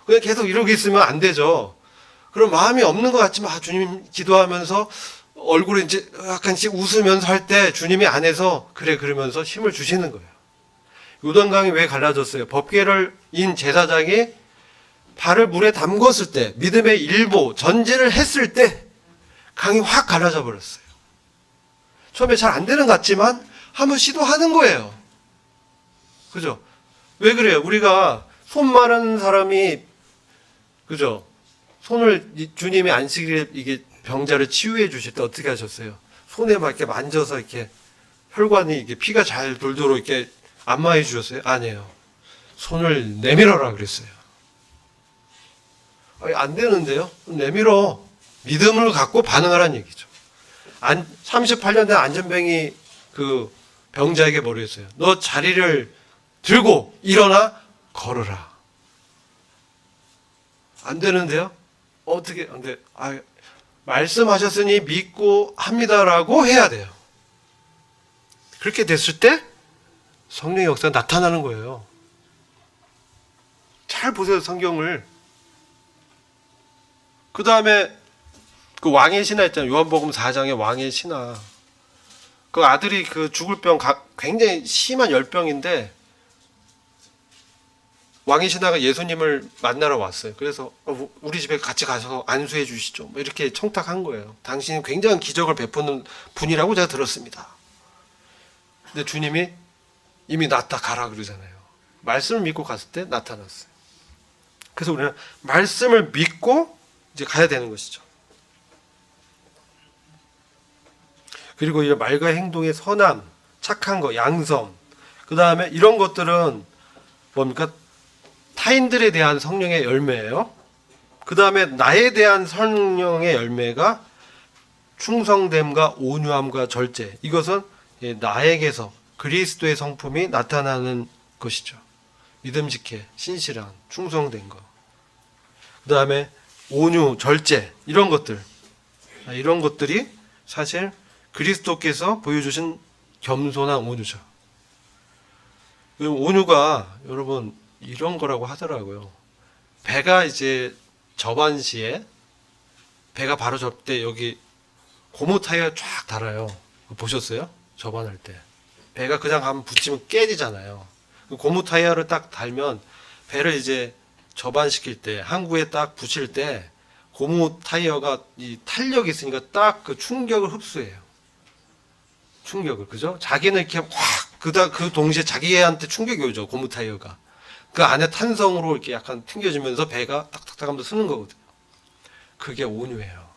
그냥 계속 이러고 있으면 안 되죠. 그런 마음이 없는 것 같지만 주님 기도하면서 얼굴에 이제 약간씩 웃으면서 할 때 주님이 안에서 그러면서 힘을 주시는 거예요. 요단강이 왜 갈라졌어요? 법궤를 인 제사장이 발을 물에 담궜을 때, 믿음의 일보 전진을 했을 때 강이 확 갈라져 버렸어요. 처음에 잘 안 되는 것 같지만 한번 시도하는 거예요. 그죠? 왜 그래요? 우리가 손 마른 사람이, 그죠? 손을 주님이 안식일에 이게 병자를 치유해 주실 때 어떻게 하셨어요? 손에 막 이렇게 만져서 이렇게 혈관이 이게 피가 잘 돌도록 이렇게 안마해 주셨어요? 아니에요. 손을 내밀어라 그랬어요. 안 되는데요? 내밀어. 믿음을 갖고 반응하라는 얘기죠. 38년 된 안전병이 그 병자에게 뭐라 했어요? 너 자리를 들고 일어나 걸으라. 안 되는데요? 어떻게 안 돼? 말씀하셨으니 믿고 합니다라고 해야 돼요. 그렇게 됐을 때 성령의 역사가 나타나는 거예요. 잘 보세요, 성경을. 그 다음에 그 왕의 신하 있잖아요. 요한복음 4장에 왕의 신하. 그 아들이 그 죽을 병, 굉장히 심한 열병인데 왕의 신하가 예수님을 만나러 왔어요. 그래서 우리 집에 같이 가서 안수해 주시죠. 뭐 이렇게 청탁한 거예요. 당신은 굉장한 기적을 베푸는 분이라고 제가 들었습니다. 근데 주님이 이미 낫다 가라 그러잖아요. 말씀을 믿고 갔을 때 나타났어요. 그래서 우리는 말씀을 믿고 이제 가야 되는 것이죠. 그리고 이 말과 행동의 선함, 착한 거, 양섬, 그 다음에 이런 것들은 뭡니까? 타인들에 대한 성령의 열매예요. 그 다음에 나에 대한 성령의 열매가 충성됨과 온유함과 절제. 이것은 나에게서 그리스도의 성품이 나타나는 것이죠. 믿음직해, 신실한, 충성된 것. 그 다음에 온유, 절제, 이런 것들이 사실 그리스도께서 보여주신 겸손한 온유죠. 온유가 여러분 이런 거라고 하더라고요. 배가 이제 접안 시에 배가 바로 접 때 여기 고무 타이어가 쫙 달아요. 보셨어요? 접안할 때 배가 그냥 한번 붙이면 깨지잖아요. 고무 타이어를 딱 달면 배를 이제 접안시킬 때 항구에 딱 붙일 때 고무 타이어가 이 탄력이 있으니까 딱 그 충격을 흡수해요. 충격을, 그죠? 자기는 이렇게 확 그 동시에 자기한테 충격이 오죠. 고무 타이어가 그 안에 탄성으로 이렇게 약간 튕겨지면서 배가 탁탁탁 하면서 쓰는 거거든요. 그게 온유예요.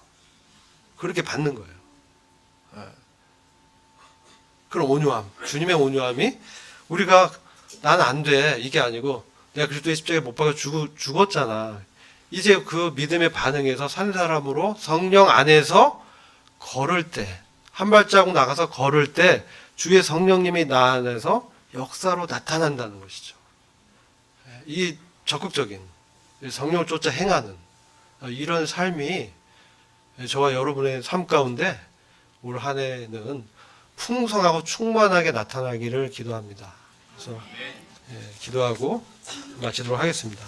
그렇게 받는 거예요. 그런 온유함, 주님의 온유함이 우리가 난 안 돼 이게 아니고 내가 그리스도의 십자가에 못 박아 죽었잖아. 이제 그 믿음의 반응에서 산 사람으로 성령 안에서 걸을 때, 한 발자국 나가서 걸을 때 주의 성령님이 나 안에서 역사로 나타난다는 것이죠. 이 적극적인 성령을 쫓아 행하는 이런 삶이 저와 여러분의 삶 가운데 올 한 해는 풍성하고 충만하게 나타나기를 기도합니다. 그래서 기도하고 마치도록 하겠습니다.